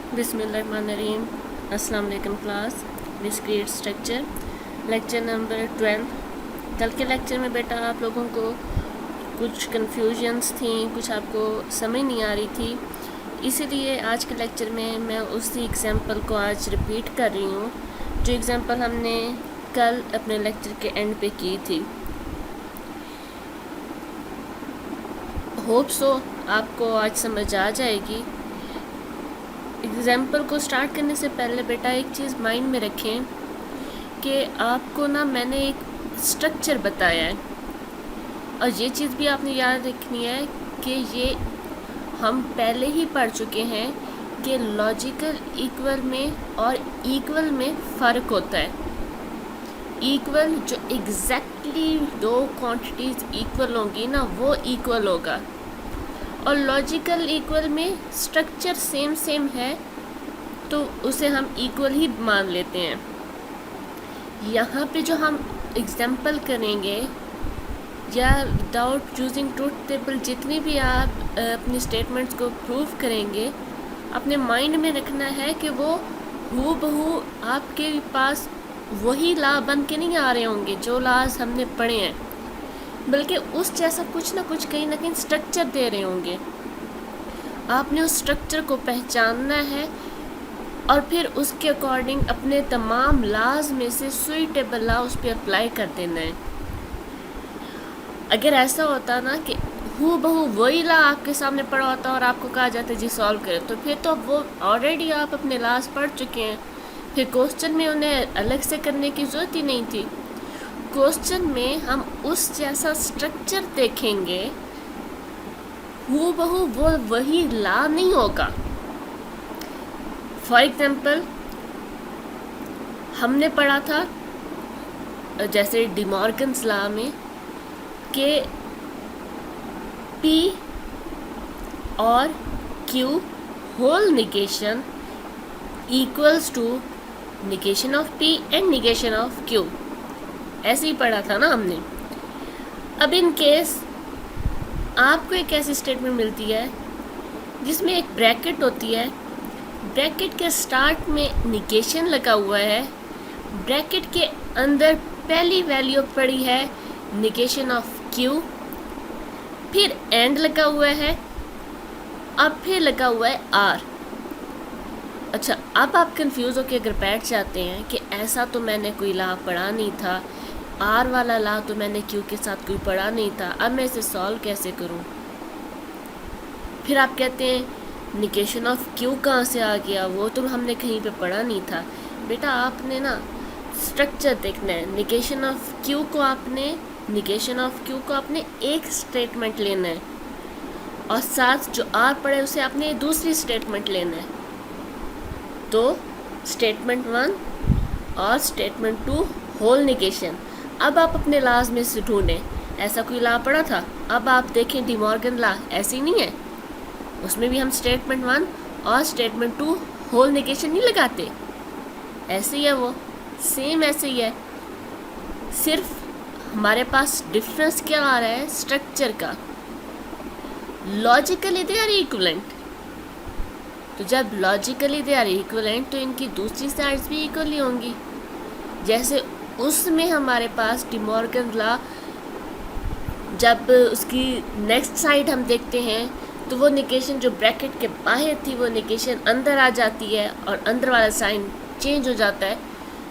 बिस्मिल्लाहिर्रहमानिर्रहीम। अस्सलाम वालेकुम class. Discrete structure lecture number 12। कल के लेक्चर में बेटा आप लोगों को कुछ कन्फ्यूजन्स थी, कुछ आपको समझ नहीं आ रही थी, इसीलिए आज के लेक्चर में मैं उसी एग्ज़ाम्पल को आज रिपीट कर रही हूँ जो एग्ज़ाम्पल हमने कल अपने लेक्चर के एंड पे की थी। होप सो आपको आज समझ आ जाएगी। एग्ज़ाम्पल को स्टार्ट करने से पहले बेटा एक चीज़ माइंड में रखें कि आपको ना मैंने एक स्ट्रक्चर बताया है, और ये चीज़ भी आपने याद रखनी है कि ये हम पहले ही पढ़ चुके हैं कि लॉजिकल इक्वल में और इक्वल में फ़र्क होता है। इक्वल जो एग्जैक्टली दो क्वांटिटीज़ इक्वल होंगी ना वो इक्वल होगा, और लॉजिकल इक्वल में स्ट्रक्चर सेम है तो उसे हम इक्वल ही मान लेते हैं। यहाँ पे जो हम एग्जाम्पल करेंगे या विदाउट चूजिंग ट्रूथ टेबल जितनी भी आप अपनी स्टेटमेंट्स को प्रूव करेंगे, अपने माइंड में रखना है कि वो हूबहू आपके पास वही लॉ बन के नहीं आ रहे होंगे जो लॉज हमने पढ़े हैं, बल्कि उस जैसा कुछ ना कुछ कहीं ना कहीं स्ट्रक्चर दे रहे होंगे। आपने उस स्ट्रक्चर को पहचानना है और फिर उसके अकॉर्डिंग अपने तमाम लॉज में से सुइटेबल लॉ उस पर अप्लाई कर देना है। अगर ऐसा होता ना कि हूबहू वही लॉ आपके सामने पड़ा होता और आपको कहा जाता जी सॉल्व करें, तो फिर तो वो ऑलरेडी आप अपने लॉज पढ़ चुके हैं, फिर क्वेश्चन में उन्हें अलग से करने की ज़रूरत ही नहीं थी। क्वेश्चन में हम उस जैसा स्ट्रक्चर देखेंगे, हूबहू वो वही लॉ नहीं होगा। फॉर एग्जाम्पल हमने पढ़ा था जैसे डिमॉर्गन्स लॉ में कि P और Q whole negation equals to negation of P and negation of Q, ऐसे ही पढ़ा था ना हमने। अब इन केस आपको एक ऐसी स्टेटमेंट मिलती है जिसमें एक ब्रैकेट होती है, ब्रैकेट के स्टार्ट में निगेशन लगा हुआ है, ब्रैकेट के अंदर पहली वैल्यू पड़ी है निगेशन ऑफ Q, फिर एंड लगा हुआ है, अब फिर लगा हुआ है R। अच्छा, अब आप कंफ्यूज होकर अगर बैठ जाते हैं कि ऐसा तो मैंने कोई लॉ पढ़ा नहीं था, R वाला लॉ तो मैंने Q के साथ कोई पढ़ा नहीं था, अब मैं इसे सॉल्व कैसे करूं? फिर आप कहते हैं निगेशन ऑफ Q कहाँ से आ गया, वो तो हमने कहीं पे पढ़ा नहीं था। बेटा आपने ना स्ट्रक्चर देखना है। निगेशन ऑफ Q को आपने एक स्टेटमेंट लेना है, और साथ जो R पढ़े उसे आपने दूसरी स्टेटमेंट लेना है। तो स्टेटमेंट 1 और स्टेटमेंट 2 होल निगेशन। अब आप अपने लॉज में से ढूंढें, ऐसा कोई लॉ पढ़ा था? अब आप देखें डिमॉर्गन लॉ ऐसी नहीं है, उसमें भी हम स्टेटमेंट 1 और स्टेटमेंट 2 होल निगेशन नहीं लगाते, ऐसे ही है, वो सेम ऐसे ही है। सिर्फ हमारे पास डिफरेंस क्या आ रहा है? स्ट्रक्चर का। लॉजिकली दे आर इक्विवेलेंट, तो जब लॉजिकली दे आर इक्विवेलेंट तो इनकी दूसरी साइड्स भी इक्वल ही होंगी। जैसे उसमें हमारे पास डिमॉर्गन लॉ, जब उसकी नेक्स्ट साइड हम देखते हैं तो वो निगेशन जो ब्रैकेट के बाहर थी वो निगेशन अंदर आ जाती है और अंदर वाला साइन चेंज हो जाता है।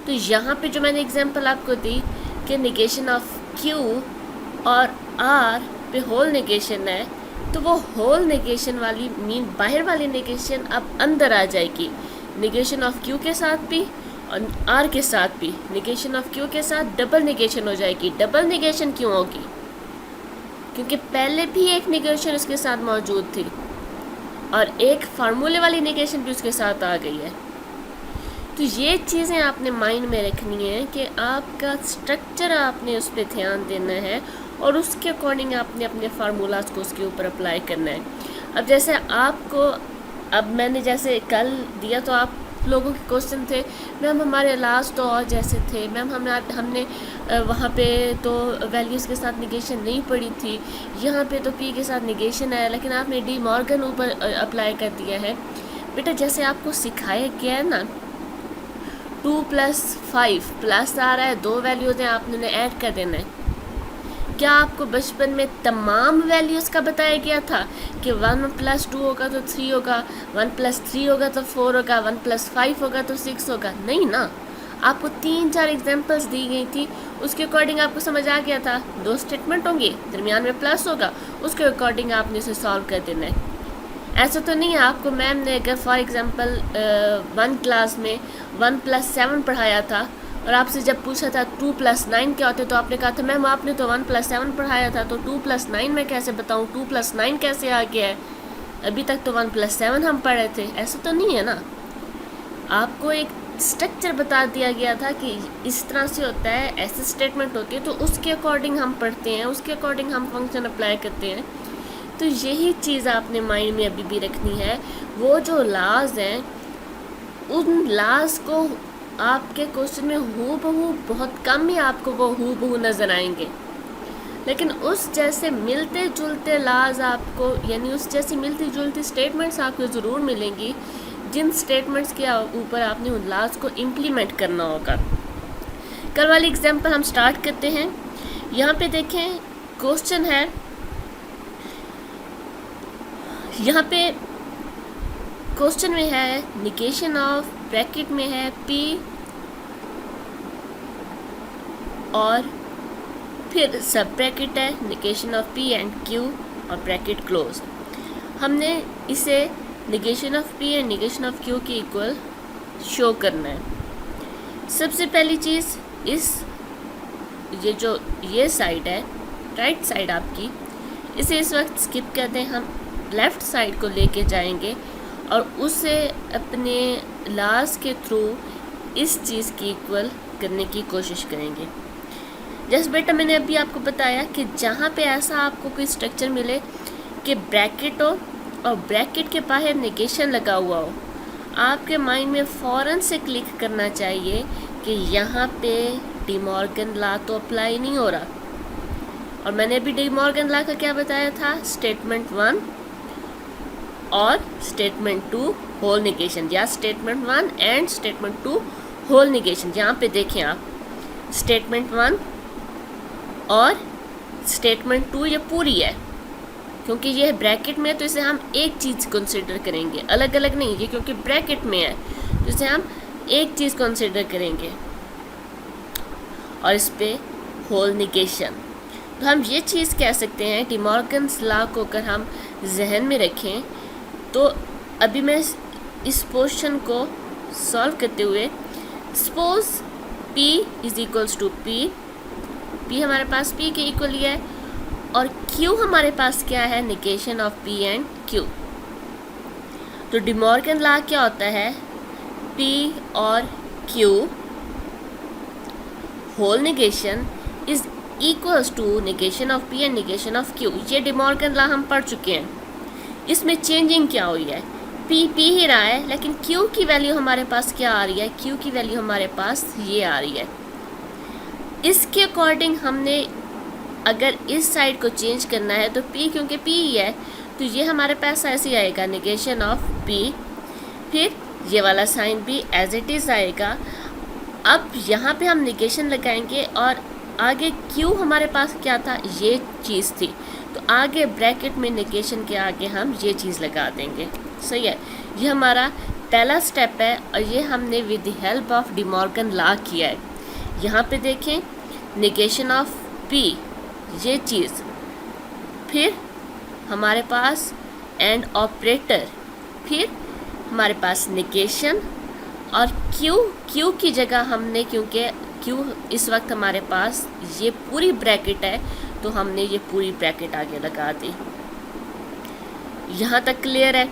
तो यहाँ पे जो मैंने एग्जांपल आपको दी कि निगेशन ऑफ Q और R पे होल निगेशन है, तो वो होल निगेशन वाली मीन बाहर वाली निगेशन अब अंदर आ जाएगी। निगेशन ऑफ Q के साथ भी और R के साथ भी, निगेशन ऑफ Q के साथ डबल निगेशन हो जाएगी। डबल निगेशन क्यों होगी? क्योंकि पहले भी एक निगेशन उसके साथ मौजूद थी और एक फार्मूले वाली निगेशन भी उसके साथ आ गई है। तो ये चीज़ें आपने माइंड में रखनी है कि आपका स्ट्रक्चर आपने उस पर ध्यान देना है और उसके अकॉर्डिंग आपने अपने फार्मूलाज को उसके ऊपर अप्लाई करना है। अब जैसे आपको, अब मैंने जैसे कल दिया तो आप लोगों के क्वेश्चन थे, मैम हमारे लास्ट तो और जैसे थे, मैम हमने वहाँ पे तो वैल्यूज़ के साथ निगेशन नहीं पड़ी थी, यहाँ पे तो P के साथ निगेशन है, लेकिन आपने डी मॉर्गन ऊपर अप्लाई कर दिया है। बेटा जैसे आपको सिखाया गया है ना, 2 + 5 प्लस आ रहा है, 2 वैल्यूज़ हैं, आपने ऐड कर देना है। क्या आपको बचपन में तमाम वैल्यूज़ का बताया गया था कि 1 + 2 होगा तो 3 होगा, 1 + 3 होगा तो 4 होगा, 1 + 5 होगा तो 6 होगा? नहीं ना, आपको 3-4 एग्जांपल्स दी गई थी, उसके अकॉर्डिंग आपको समझ आ गया था 2 स्टेटमेंट होंगे, दरमियान में प्लस होगा, उसके अकॉर्डिंग आपने इसे सॉल्व कर देना है। ऐसा तो नहीं है आपको मैम ने अगर फॉर एग्ज़ाम्पल 1 क्लास में 1 + 7 पढ़ाया था और आपसे जब पूछा था 2 + 9 क्या होते, तो आपने कहा था मैम आपने तो 1 + 7 पढ़ाया था, तो 2 + 9 मैं कैसे बताऊँ, 2 + 9 कैसे आ गया है, अभी तक तो 1 + 7 हम पढ़ रहे थे। ऐसा तो नहीं है ना, आपको एक स्ट्रक्चर बता दिया गया था कि इस तरह से होता है, ऐसे स्टेटमेंट होती है, तो उसके अकॉर्डिंग हम पढ़ते हैं, उसके अकॉर्डिंग हम फंक्शन अप्लाई करते हैं। तो यही चीज़ आपने माइंड में अभी भी रखनी है। वो जो लाज हैं, उन लाज को आपके क्वेश्चन में हूबहू बहुत कम ही आपको वो हूबहू नज़र आएंगे, लेकिन उस जैसे मिलते जुलते लाज आपको, यानी उस जैसी मिलती जुलती स्टेटमेंट्स आपको ज़रूर मिलेंगी, जिन स्टेटमेंट्स के ऊपर आपने उन लाज को इम्प्लीमेंट करना होगा। कल वाली एग्जाम्पल हम स्टार्ट करते हैं। यहाँ पे देखें क्वेश्चन है, यहाँ पे क्वेश्चन में है निगेशन ऑफ, ब्रैकेट में है P और फिर सब ब्रैकेट है negation of P and Q और ब्रैकेट क्लोज। हमने इसे negation of P and negation of Q के इक्वल शो करना है। सबसे पहली चीज़, ये साइड है, राइट साइड आपकी, इसे इस वक्त स्किप कर दें, हम लेफ़्ट साइड को लेके जाएंगे और उसे अपने लाज के थ्रू इस चीज़ की इक्वल करने की कोशिश करेंगे। जैसे बेटा मैंने अभी आपको बताया कि जहाँ पे ऐसा आपको कोई स्ट्रक्चर मिले कि ब्रैकेट हो और ब्रैकेट के बाहर निगेशन लगा हुआ हो, आपके माइंड में फ़ौरन से क्लिक करना चाहिए कि यहाँ पे डी मॉर्गन लॉ तो अप्लाई नहीं हो रहा। और मैंने अभी डी मॉर्गन लॉ का क्या बताया था, स्टेटमेंट 1 और स्टेटमेंट 2 होल निगेशन, या statement 1 and statement 2 whole negation. यहाँ पे देखें आप, स्टेटमेंट 1 और स्टेटमेंट 2 ये पूरी है, क्योंकि ये ब्रैकेट में है तो इसे हम एक चीज़ कंसिडर करेंगे, अलग अलग नहीं, ये क्योंकि ब्रैकेट में है तो इसे हम एक चीज़ कंसिडर करेंगे और इस पे होल निगेशन। तो हम ये चीज़ कह सकते हैं, डी मॉर्गन्स लॉ को अगर हम जहन में रखें तो अभी मैं इस पोर्शन को सॉल्व करते हुए, सपोज P = P, P हमारे पास P के इक्वल ही है और Q हमारे पास क्या है, negation of P and Q। तो डी मॉर्गन लॉ क्या होता है, P और Q whole negation is equals to negation of P and negation of Q। ये डी मॉर्गन लॉ हम पढ़ चुके हैं। इसमें चेंजिंग क्या हुई है, P ही रहा है, लेकिन Q की वैल्यू हमारे पास क्या आ रही है, Q की वैल्यू हमारे पास ये आ रही है। इसके अकॉर्डिंग हमने अगर इस साइड को चेंज करना है तो P, क्योंकि P ही है तो ये हमारे पास ऐसे आएगा, निगेशन ऑफ P, फिर ये वाला साइन भी एज इट इज़ आएगा। अब यहाँ पे हम निगेशन लगाएंगे और आगे Q हमारे पास क्या था, ये चीज़ थी, तो आगे ब्रैकेट में निगेशन के आगे हम ये चीज़ लगा देंगे। सही है, ये हमारा पहला स्टेप है और ये हमने with the help of D Morgan law किया है। यहाँ पे देखें, निगेशन ऑफ P ये चीज़, फिर हमारे पास एंड ऑपरेटर, फिर हमारे पास निगेशन और Q की जगह हमने, क्योंकि Q इस वक्त हमारे पास ये पूरी ब्रैकेट है तो हमने ये पूरी ब्रैकेट आगे लगा दी। यहाँ तक क्लियर है।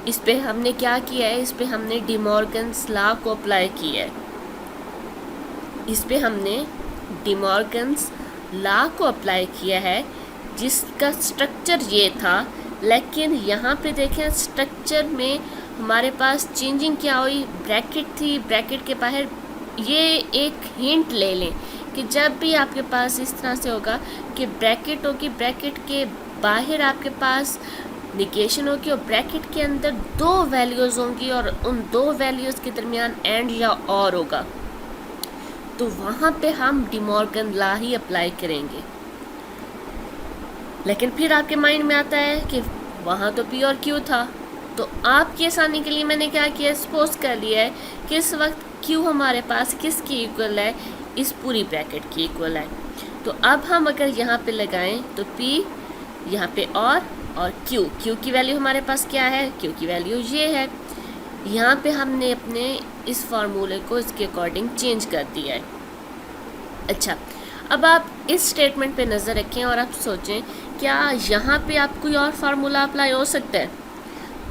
इस पे हमने क्या किया है, इस पे हमने डी मॉर्गन्स लॉ को अप्लाई किया है। इस पे हमने डी मॉर्गन्स लॉ को अप्लाई किया है जिसका स्ट्रक्चर ये था, लेकिन यहाँ पे देखें स्ट्रक्चर में हमारे पास चेंजिंग क्या हुई, ब्रैकेट थी, ब्रैकेट के बाहर ये एक हिंट ले लें कि जब भी आपके पास इस तरह से होगा कि ब्रैकेट होगी, ब्रैकेट के बाहर आपके पास निगेशन होगी और ब्रैकेट के अंदर दो वैल्यूज़ होंगी और उन दो वैल्यूज़ के दरमियान एंड या और होगा, तो वहाँ पे हम डिमॉर्गन लॉ ही अप्लाई करेंगे। लेकिन फिर आपके माइंड में आता है कि वहाँ तो पी और क्यू था, तो आपकी आसानी के लिए मैंने क्या किया, सपोज कर लिया है कि इस वक्त क्यू हमारे पास किसकी इक्वल है, इस पूरी ब्रैकेट की इक्वल है। तो अब हम अगर यहाँ पे लगाएं तो पी यहाँ पे और क्यू की वैल्यू हमारे पास क्या है, क्यू की वैल्यू ये है। यहाँ पे हमने अपने इस फार्मूले को इसके अकॉर्डिंग चेंज कर दिया है। अच्छा, अब आप इस स्टेटमेंट पे नज़र रखें और आप सोचें क्या यहाँ पे आप कोई और फार्मूला अप्लाई हो सकता है।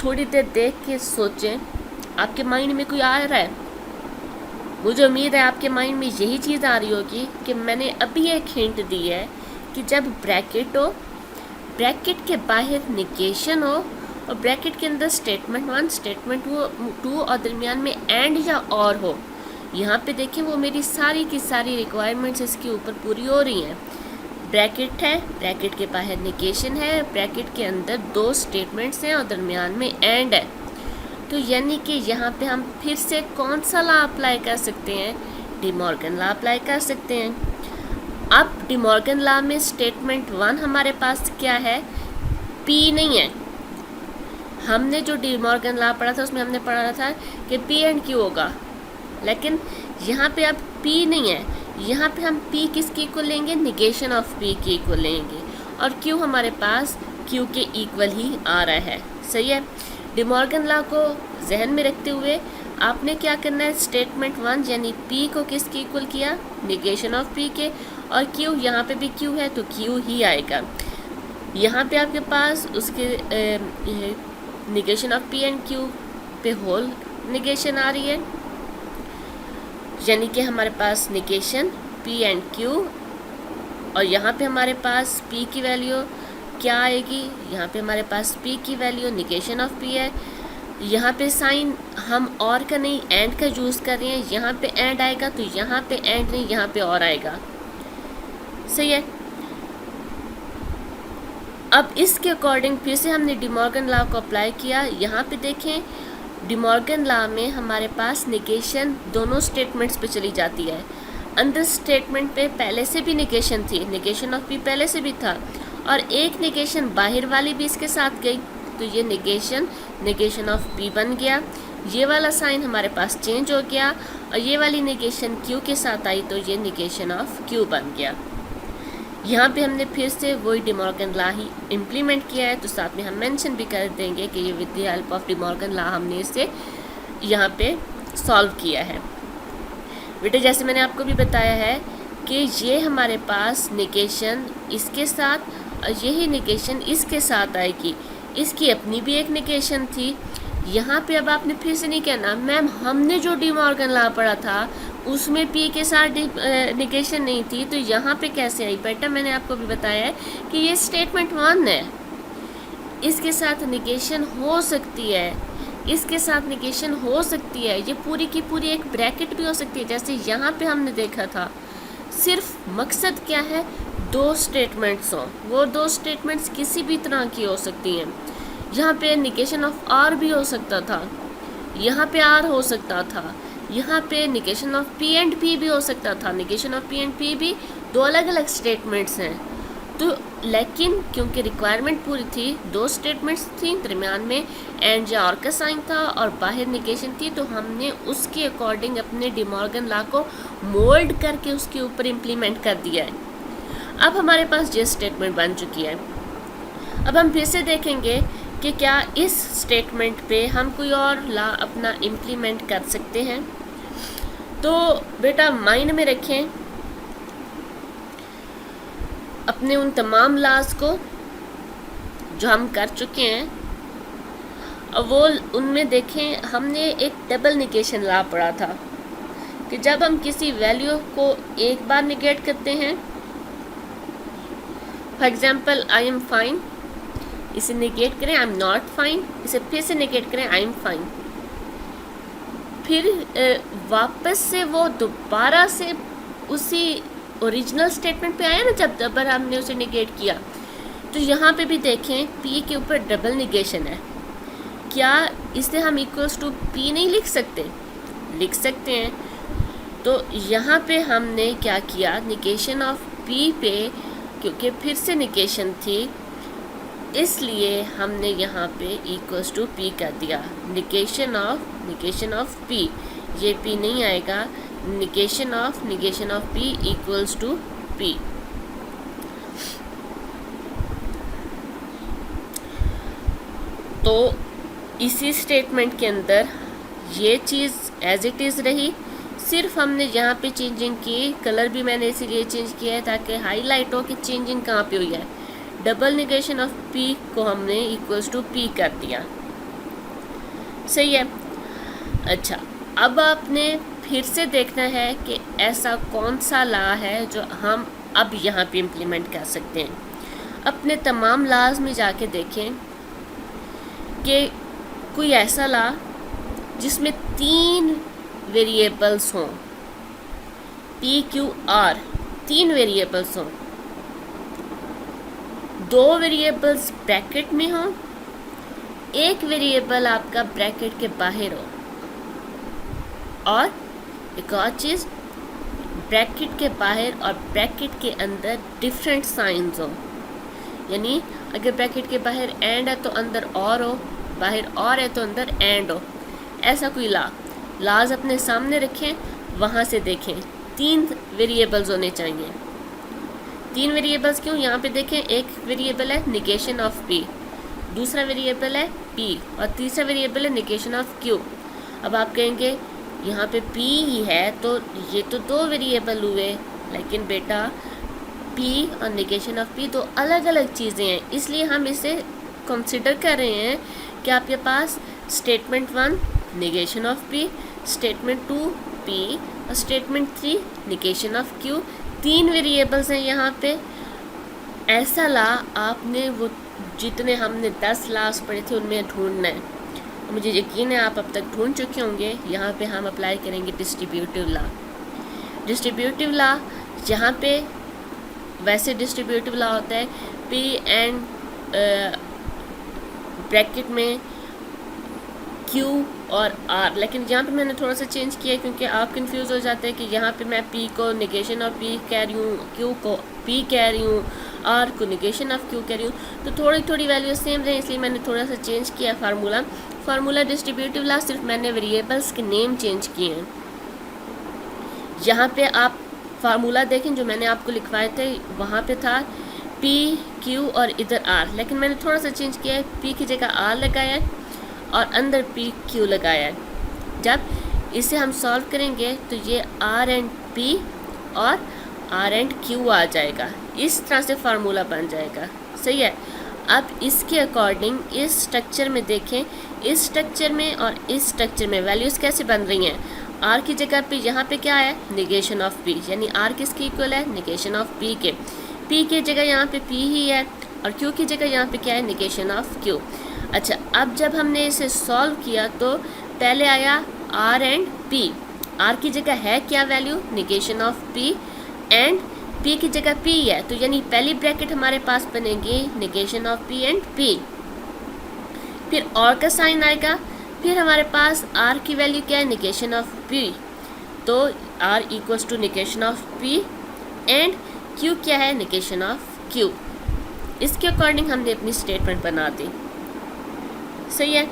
थोड़ी देर देख के सोचें, आपके माइंड में कोई आ रहा है। मुझे उम्मीद है आपके माइंड में यही चीज़ आ रही होगी कि मैंने अभी एक हिंट दी है कि जब ब्रैकेट हो, ब्रैकेट के बाहर निगेशन हो और ब्रैकेट के अंदर स्टेटमेंट 1 स्टेटमेंट 2 और दरमियान में एंड या और हो। यहाँ पे देखें वो मेरी सारी की सारी रिक्वायरमेंट्स इसके ऊपर पूरी हो रही हैं। ब्रैकेट है, ब्रैकेट के बाहर निगेशन है, ब्रैकेट के अंदर दो स्टेटमेंट्स हैं और दरमियान में एंड है। तो यानी कि यहाँ पे हम फिर से कौन सा लॉ अप्लाई कर सकते हैं, डिमॉर्गन लॉ अप्लाई कर सकते हैं। अब डिमॉर्गन लॉ में स्टेटमेंट 1 हमारे पास क्या है, पी नहीं है। हमने जो डिमॉर्गन लॉ पढ़ा था उसमें हमने पढ़ा था कि पी एंड क्यू होगा, लेकिन यहाँ पे अब पी नहीं है। यहाँ पे हम पी किसकी इक्वल लेंगे, निगेशन ऑफ पी की इक्वल लेंगे और क्यू हमारे पास क्यू के इक्वल ही आ रहा है। सही है। डिमॉर्गन लॉ को जहन में रखते हुए आपने क्या करना है, स्टेटमेंट 1 यानी पी को किसकी इक्वल किया, निगेशन ऑफ पी के, और क्यू यहाँ पे भी क्यू है तो क्यू ही आएगा। यहाँ पे आपके पास उसके negation of P and Q पे होल निगेशन आ रही है, यानी कि हमारे पास निगेशन पी एंड क्यू, और यहाँ पे हमारे पास पी की वैल्यू क्या आएगी, यहाँ पे हमारे पास पी की वैल्यू निगेशन ऑफ पी है। यहाँ पे साइन हम और का नहीं एंड का यूज़ कर रहे हैं, यहाँ पे एंड आएगा तो यहाँ पे एंड नहीं यहाँ पे और आएगा। सही है। अब इसके अकॉर्डिंग फिर से हमने डिमॉर्गन लॉ को अप्लाई किया। यहाँ पे देखें डिमॉर्गन लॉ में हमारे पास निगेशन दोनों स्टेटमेंट्स पे चली जाती है। अंदर स्टेटमेंट पे पहले से भी निगेशन थी, निगेशन ऑफ पी पहले से भी था, और एक निगेशन बाहर वाली भी इसके साथ गई तो ये निगेशन ऑफ पी बन गया। ये वाला साइन हमारे पास चेंज हो गया और ये वाली निगेशन क्यू के साथ आई तो ये निगेशन ऑफ क्यू बन गया। यहाँ पे हमने फिर से वही डिमॉर्गन लॉ ही इम्प्लीमेंट किया है, तो साथ में हम मेंशन भी कर देंगे कि ये with the help of De Morgan law हमने इसे यहाँ पे सॉल्व किया है। बेटे जैसे मैंने आपको भी बताया है कि ये हमारे पास निगेशन इसके साथ और यही निगेशन इसके साथ आएगी, इसकी अपनी भी एक निगेशन थी। यहाँ पे अब आपने फिर से नहीं कहना मैम हमने जो डिमॉर्गन लॉ पढ़ा था उसमें पी के साथ निगेशन नहीं थी तो यहाँ पे कैसे आई। बेटा मैंने आपको भी बताया है कि ये स्टेटमेंट 1 है, इसके साथ निगेशन हो सकती है, इसके साथ निगेशन हो सकती है, ये पूरी की पूरी एक ब्रैकेट भी हो सकती है। जैसे यहाँ पे हमने देखा था सिर्फ मकसद क्या है, दो स्टेटमेंट्स हों, वो दो स्टेटमेंट्स किसी भी तरह की हो सकती हैं। यहाँ पे निगेशन ऑफ आर भी हो सकता था, यहाँ पे आर हो सकता था, यहाँ पे negation of P and P भी हो सकता था। Negation of P and P भी दो अलग अलग स्टेटमेंट्स हैं। तो लेकिन क्योंकि रिक्वायरमेंट पूरी थी, दो स्टेटमेंट्स थी, दरमियान में एंड या और का साइन था और बाहर निगेशन थी, तो हमने उसके अकॉर्डिंग अपने डिमॉर्गन लॉ को मोल्ड करके उसके ऊपर इम्प्लीमेंट कर दिया है। अब हमारे पास ये स्टेटमेंट बन चुकी है। अब हम फिर से देखेंगे कि क्या इस स्टेटमेंट पे हम कोई और लॉ अपना इम्प्लीमेंट कर सकते हैं। तो बेटा माइंड में रखें अपने उन तमाम लॉज को जो हम कर चुके हैं, और वो उनमें देखें हमने एक डबल निगेशन लॉ पढ़ा था कि जब हम किसी वैल्यू को एक बार निगेट करते हैं, for example I am fine, इसे निगेट करें आई एम नॉट फाइन, इसे फिर से निगेट करें आई एम फाइन, फिर वापस से वो दोबारा से उसी ओरिजिनल स्टेटमेंट पे आया ना जब हमने उसे निगेट किया तो यहाँ पे भी देखें P के ऊपर डबल निगेशन है, क्या इसे हम इक्वल्स टू P नहीं लिख सकते? लिख सकते हैं। तो यहाँ पे हमने क्या किया, निगेशन ऑफ P पे, क्योंकि फिर से निगेशन थी इसलिए हमने यहाँ पे इक्वल्स टू P कर दिया। निगेशन ऑफ P, ये P नहीं आएगा, negation of P equals to P। तो इसी स्टेटमेंट के अंदर ये चीज़ एज इट इज़ रही, सिर्फ हमने यहाँ पे चेंजिंग की। कलर भी मैंने इसीलिए चेंज किया है ताकि हाईलाइट हो कि चेंजिंग कहाँ पे हुई है। डबल निगेशन ऑफ P को हमने इक्वल्स टू P कर दिया, सही है। अच्छा, अब आपने फिर से देखना है कि ऐसा कौन सा लॉ है जो हम अब यहाँ पे इम्प्लीमेंट कर सकते हैं। अपने तमाम लॉज में जाके देखें कि कोई ऐसा लॉ जिसमें 3 वेरिएबल्स हों, P, Q, R, 3 वेरिएबल्स हों, 2 वेरिएबल्स ब्रैकेट में हों, 1 वेरिएबल आपका ब्रैकेट के बाहर हो, और एक और चीज़, ब्रैकेट के बाहर और ब्रैकेट के अंदर डिफरेंट साइंस हो। यानी अगर ब्रैकेट के बाहर एंड है तो अंदर और हो, बाहर और है तो अंदर एंड हो। ऐसा कोई लॉज अपने सामने रखें, वहाँ से देखें। 3 वेरिएबल्स होने चाहिए। 3 वेरिएबल्स क्यों? यहाँ पे देखें, एक वेरिएबल है निगेशन ऑफ P, दूसरा वेरिएबल है P, और तीसरा वेरिएबल है निगेशन ऑफ Q। अब आप कहेंगे यहाँ पे P ही है तो ये तो 2 वेरिएबल हुए, लेकिन बेटा P और निगेशन ऑफ P 2 अलग अलग चीज़ें हैं, इसलिए हम इसे कंसिडर कर रहे हैं कि आपके पास statement 1 negation of P, statement 2 P और statement 3 negation of Q। 3 variables हैं यहाँ पे। ऐसा लॉ आपने वो जितने हमने 10 लॉज पढ़े थे उनमें ढूंढना है। मुझे यकीन है आप अब तक ढूंढ चुके होंगे। यहाँ पे हम अप्लाई करेंगे डिस्ट्रीब्यूटिव लॉ। डिस्ट्रीब्यूटिव लॉ यहाँ पे वैसे डिस्ट्रीब्यूटिव लॉ होता है P एंड ब्रैकेट में Q और R, लेकिन यहाँ पे मैंने थोड़ा सा चेंज किया क्योंकि आप कंफ्यूज हो जाते हैं कि यहाँ पे मैं P को निगेशन ऑफ P कह रही हूँ, Q को P कह रही हूँ, R को निगेशन ऑफ Q कह रही हूँ। तो थोड़ी थोड़ी वैल्यू सेम रहे, इसलिए मैंने थोड़ा सा चेंज किया फार्मूला डिस्ट्रीब्यूटिव लॉ। सिर्फ मैंने वेरिएबल्स के नेम चेंज किए हैं। यहाँ पे आप फार्मूला देखें जो मैंने आपको लिखवाए थे, वहाँ पे था P, Q और इधर R, लेकिन मैंने थोड़ा सा चेंज किया है, P की जगह R लगाया है और अंदर P, Q लगाया है। जब इसे हम सॉल्व करेंगे तो ये R एंड P और R एंड Q आ जाएगा। इस तरह से फार्मूला बन जाएगा, सही है। अब इसके अकॉर्डिंग इस स्ट्रक्चर में देखें, इस स्ट्रक्चर में और इस स्ट्रक्चर में वैल्यूज़ कैसे बन रही हैं। R की जगह पे यहाँ पे क्या है, निगेशन ऑफ P, यानी R किसके इक्वल है, निगेशन ऑफ P के। P की जगह यहाँ पे P ही है और Q की जगह यहाँ पे क्या है, निगेशन ऑफ Q। अच्छा, अब जब हमने इसे सॉल्व किया तो पहले आया R एंड P। R की जगह है क्या value, negation of P, and P की जगह P है, तो यानी पहली ब्रैकेट हमारे पास बनेगी negation of P and P। फिर और का साइन आएगा, फिर हमारे पास R की वैल्यू क्या है, निगेशन ऑफ P, तो R equals to negation of P and Q क्या है, निगेशन ऑफ Q। इसके अकॉर्डिंग हमने अपनी स्टेटमेंट बना दी, सही है।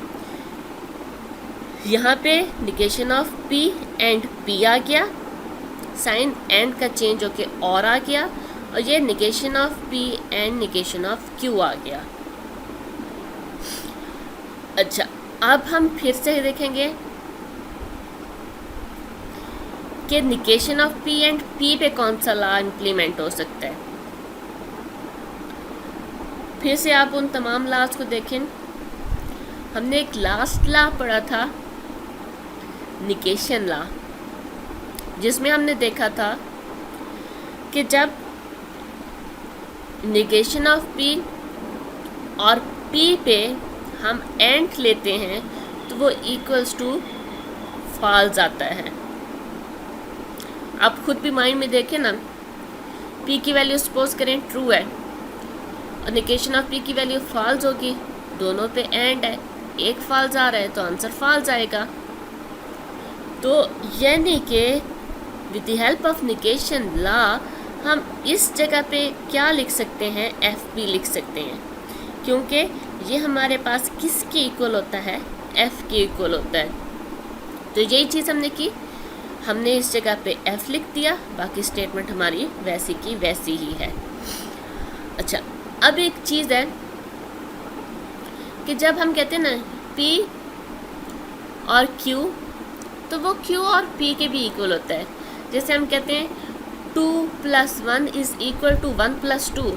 यहाँ पे negation of P and P आ गया, साइन एंड का चेंज होके और आ गया, और ये negation of P and negation of Q आ गया। अच्छा, अब हम फिर से देखेंगे कि negation of P and P पे कौन सा लॉ इम्प्लीमेंट हो सकता है। फिर से आप उन तमाम लॉज को देखें। हमने एक लास्ट लॉ पढ़ा था, निगेशन लॉ, जिसमें हमने देखा था कि जब निगेशन ऑफ P और P पे हम एंड लेते हैं तो वो इक्वल्स टू फॉल्स आता है। आप खुद भी माइंड में देखें ना, P की वैल्यू सपोज करें ट्रू है, और निगेशन ऑफ पी की वैल्यू फॉल्स होगी, दोनों पे एंड है, एक फॉल्स आ रहा है तो आंसर फॉल्स आएगा। तो यानी कि with the help of negation law हम इस जगह पे क्या लिख सकते हैं, एफ पी लिख सकते हैं, क्योंकि ये हमारे पास किसके इक्वल होता है, एफ के इक्वल होता है। तो यही चीज़ हमने की, हमने इस जगह पे एफ लिख दिया, बाकी स्टेटमेंट हमारी वैसी की वैसी ही है। अच्छा, अब एक चीज़ है कि जब हम कहते हैं ना पी और क्यू, तो वो क्यू और पी के भी इक्वल होता है। जैसे हम कहते हैं 2 + 1 इज इक्वल टू 1 + 2,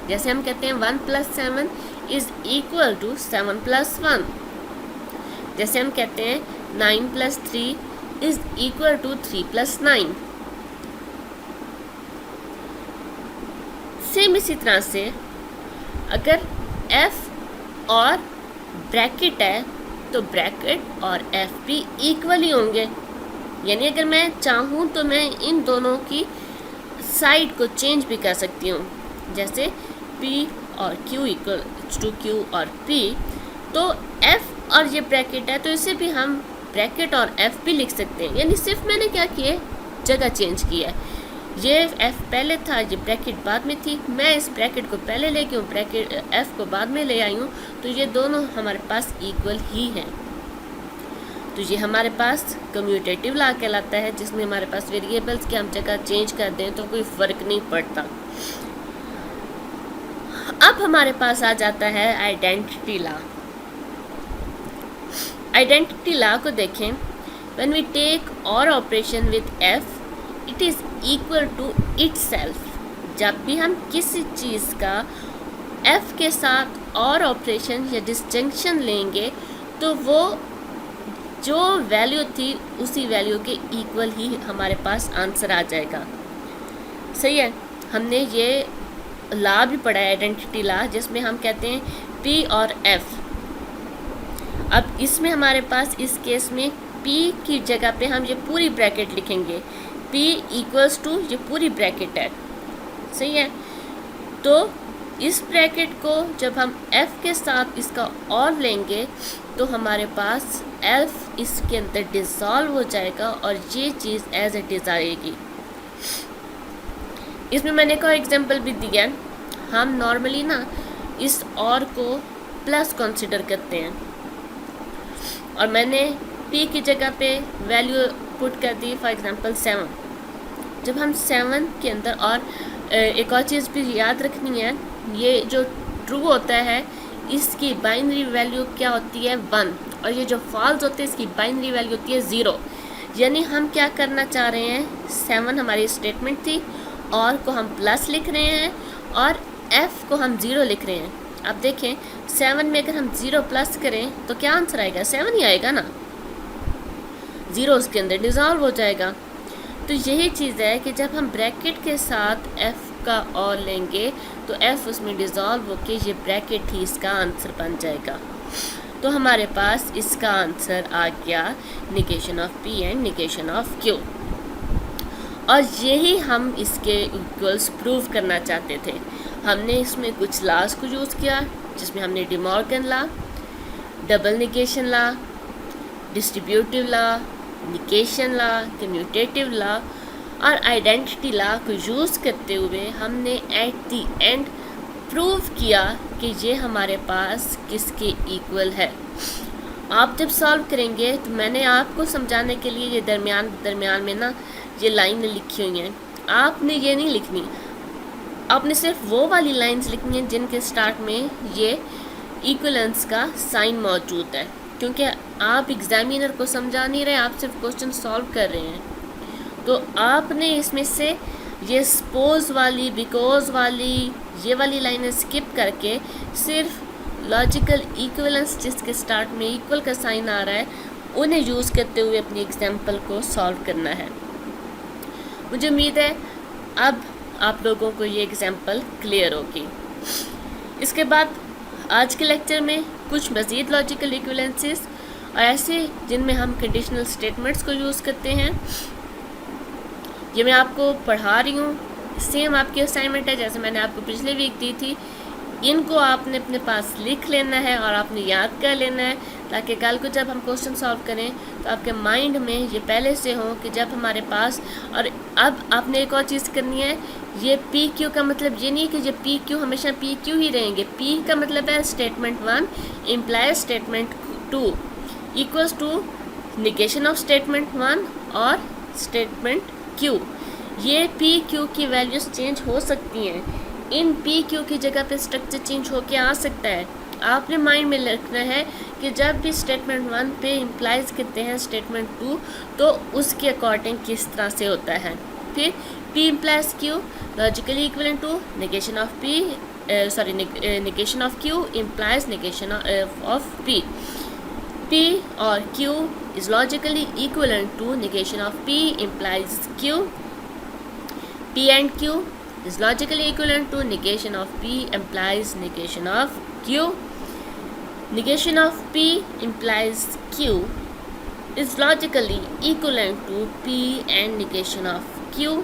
जैसे हम कहते हैं 1 + 7 इज इक्वल टू 7 + 1, जैसे हम कहते हैं 9 + 3 इज इक्वल टू 3 + 9। सेम इसी तरह से अगर एफ और ब्रैकेट है तो ब्रैकेट और एफ भी इक्वल ही होंगे। यानी अगर मैं चाहूँ तो मैं इन दोनों की साइड को चेंज भी कर सकती हूँ, जैसे P और Q इक्वल टू Q और P, तो F और ये ब्रैकेट है तो इसे भी हम ब्रैकेट और F भी लिख सकते हैं। यानी सिर्फ मैंने क्या किया है, जगह चेंज किया है। ये F पहले था, ये ब्रैकेट बाद में थी, मैं इस ब्रैकेट को पहले लेके हूँ, ब्रैकेट F को बाद में ले आई हूँ, तो ये दोनों हमारे पास इक्वल ही हैं। तो ये हमारे पास कम्यूटेटिव लॉ कहलाता है, जिसमें हमारे पास वेरिएबल्स की हम जगह चेंज कर दें तो कोई फ़र्क नहीं पड़ता। अब हमारे पास आ जाता है आइडेंटिटी लॉ। आइडेंटिटी लॉ को देखें, when we take or operation with F it is equal to itself. जब भी हम किसी चीज़ का F के साथ और ऑपरेशन या डिस्जंक्शन लेंगे तो वो जो वैल्यू थी उसी वैल्यू के इक्वल ही हमारे पास आंसर आ जाएगा। सही है, हमने ये लॉ भी पढ़ा है, आइडेंटिटी लॉ, जिसमें हम कहते हैं P और F। अब इसमें हमारे पास इस केस में P की जगह पे हम ये पूरी ब्रैकेट लिखेंगे, P इक्वल्स टू ये पूरी ब्रैकेट है। सही है, तो इस ब्रैकेट को जब हम F के साथ इसका और लेंगे तो हमारे पास F इसके अंदर डिज़ोल्व हो जाएगा और ये चीज़ एज इट इज़ आएगी। इसमें मैंने एक और एग्जांपल भी दिया है। हम नॉर्मली ना इस और को प्लस कंसिडर करते हैं, और मैंने P की जगह पे वैल्यू पुट कर दी, फॉर एग्जांपल 7। जब हम 7 के अंदर, और एक और चीज़ भी याद रखनी है, ये जो ट्रू होता है इसकी बाइनरी वैल्यू क्या होती है, 1, और ये जो फॉल्स होते हैं इसकी बाइनरी वैल्यू होती है 0। यानी हम क्या करना चाह रहे हैं, 7 हमारी स्टेटमेंट थी, और को हम प्लस लिख रहे हैं और F को हम 0 लिख रहे हैं। अब देखें 7 में अगर हम 0 प्लस करें तो क्या आंसर आएगा, 7 ही आएगा ना, 0 उसके अंदर डिज़ोल्व हो जाएगा। तो यही चीज़ है कि जब हम ब्रैकेट के साथ F का और लेंगे तो F उसमें डिज़ोल्व होके ये ब्रैकेट ही इसका आंसर बन जाएगा। तो हमारे पास इसका आंसर आ गया negation of P and negation of Q, और यही हम इसके इक्वल्स प्रूव करना चाहते थे। हमने इसमें कुछ लॉज को यूज़ किया, जिसमें हमने De Morgan law, double negation law, distributive law, negation law, commutative law और आइडेंटिटी लॉ को यूज़ करते हुए हमने एट द एंड प्रूव किया कि ये हमारे पास किसके इक्वल है। आप जब सॉल्व करेंगे तो मैंने आपको समझाने के लिए ये दरमियान में ना ये लाइन लिखी हुई हैं, आपने ये नहीं लिखनी, आपने सिर्फ वो वाली लाइंस लिखनी हैं जिनके स्टार्ट में ये इक्वलेंस का साइन मौजूद है, क्योंकि आप एग्जामिनर को समझा नहीं रहे, आप सिर्फ क्वेश्चन सॉल्व कर रहे हैं। तो आपने इसमें से ये सपोज वाली, बिकॉज वाली, ये वाली लाइनें स्किप करके सिर्फ लॉजिकल इक्वलेंस जिसके स्टार्ट में इक्वल का साइन आ रहा है उन्हें यूज़ करते हुए अपनी एग्जाम्पल को सॉल्व करना है। मुझे उम्मीद है अब आप लोगों को ये एग्जाम्पल क्लियर होगी। इसके बाद आज के लेक्चर में कुछ मज़ीद लॉजिकल इक्वलेंसेस और ऐसे जिनमें हम कंडीशनल स्टेटमेंट्स को यूज़ करते हैं, ये मैं आपको पढ़ा रही हूँ सेम आपकी असाइनमेंट है जैसे मैंने आपको पिछले वीक दी थी। इनको आपने अपने पास लिख लेना है और आपने याद कर लेना है, ताकि कल को जब हम क्वेश्चन सॉल्व करें तो आपके माइंड में ये पहले से हो कि जब हमारे पास। और अब आपने एक और चीज़ करनी है, ये पी क्यू का मतलब ये नहीं कि ये पी क्यू हमेशा पी क्यू ही रहेंगे। पी का मतलब है statement 1 implies statement 2 equals to negation of statement 1 और स्टेटमेंट क्यू। ये पी क्यू की वैल्यूज़ चेंज हो सकती हैं, इन पी क्यू की जगह पे स्ट्रक्चर चेंज होके आ सकता है। आपने माइंड में रखना है कि जब भी स्टेटमेंट 1 पे इम्प्लाइज करते हैं स्टेटमेंट 2 तो उसके अकॉर्डिंग किस तरह से होता है। फिर P implies Q logically equivalent to negation of P, sorry negation of Q implies negation of P. P or Q is logically equivalent to negation of P implies Q. P and Q is logically equivalent to negation of P implies negation of Q. Negation of P implies Q is logically equivalent to P and negation of Q.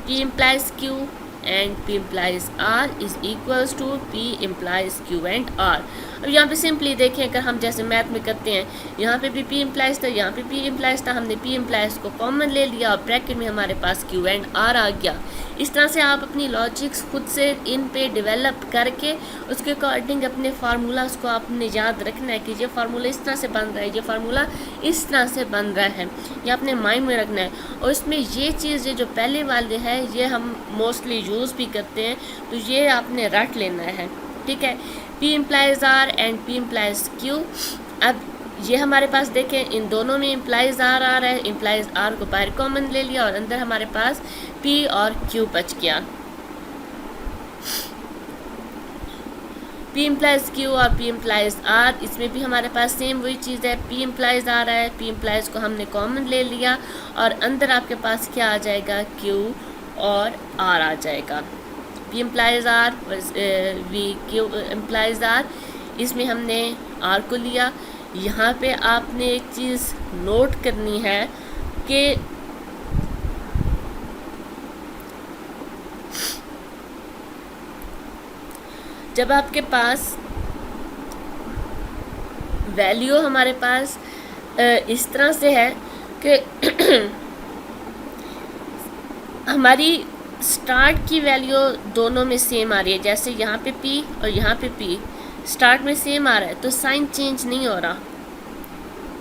P implies Q and P implies R is equals to P implies Q and R. अब यहाँ पे simply देखें, अगर हम जैसे math में करते हैं, यहाँ पे भी P इम्प्लाइज था, यहाँ पे P इम्प्लाइज था, हमने P इम्प्लाइज को कॉमन ले लिया और ब्रैकेट में हमारे पास Q एंड R आ गया। इस तरह से आप अपनी लॉजिक्स खुद से इन पे डेवलप करके उसके अकॉर्डिंग अपने फार्मूलाज को आपने याद रखना है कि ये फार्मूला इस तरह से बन रहा है, ये फार्मूला इस तरह से बन रहा है, ये अपने माइंड में रखना है। और इसमें ये चीज़ जो पहले वाले है ये हम मोस्टली यूज़ भी करते हैं, तो ये आपने रट लेना है, ठीक है। P implies R and P implies Q। अब ये हमारे पास देखें इन दोनों में इम्प्लाइज R आ रहा है, इम्प्लाइज R को बाहर कॉमन ले लिया और अंदर हमारे पास P और Q बच गया। P इम्प्लाइज Q और P इम्प्लाइज R, इसमें भी हमारे पास सेम वही चीज़ है, P इम्प्लाइज आ रहा है, P इम्प्लाइज को हमने कॉमन ले लिया और अंदर आपके पास क्या आ जाएगा, Q और R आ जाएगा। P implies R V Q implies R, इसमें हमने R को लिया। यहाँ पे आपने एक चीज़ नोट करनी है कि जब आपके पास वैल्यू हमारे पास इस तरह से है कि हमारी स्टार्ट की वैल्यू दोनों में सेम आ रही है, जैसे यहाँ पे P और यहाँ पे P स्टार्ट में सेम आ रहा है तो साइन चेंज नहीं हो रहा।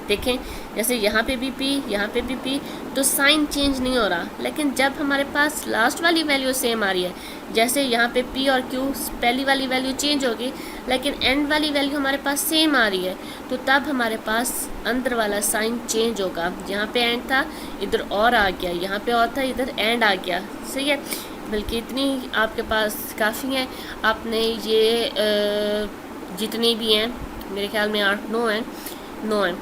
देखें जैसे यहाँ पे भी P यहाँ पे भी P तो साइन चेंज नहीं हो रहा, लेकिन जब हमारे पास लास्ट वाली वैल्यू सेम आ रही है, जैसे यहाँ पे P और Q पहली वाली वैल्यू चेंज होगी लेकिन एंड वाली वैल्यू हमारे पास सेम आ रही है, तो तब हमारे पास अंदर वाला साइन चेंज होगा। यहाँ पे एंड था इधर और आ गया, यहाँ पे और था इधर एंड आ गया, सही है। बल्कि इतनी आपके पास काफ़ी हैं, आपने ये जितनी भी हैं मेरे ख्याल में 8-9 हैं,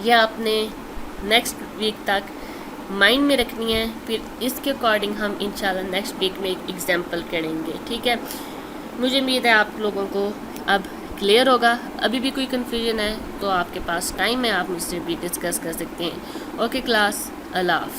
ये आपने नेक्स्ट वीक तक माइंड में रखनी है। फिर इसके अकॉर्डिंग हम इंशाल्लाह नेक्स्ट वीक में एक एग्जाम्पल करेंगे, ठीक है। मुझे उम्मीद है आप लोगों को अब क्लियर होगा। अभी भी कोई कन्फ्यूजन है तो आपके पास टाइम है, आप मुझसे भी डिस्कस कर सकते हैं। ओके क्लास, अल्लाह हाफ़िज़।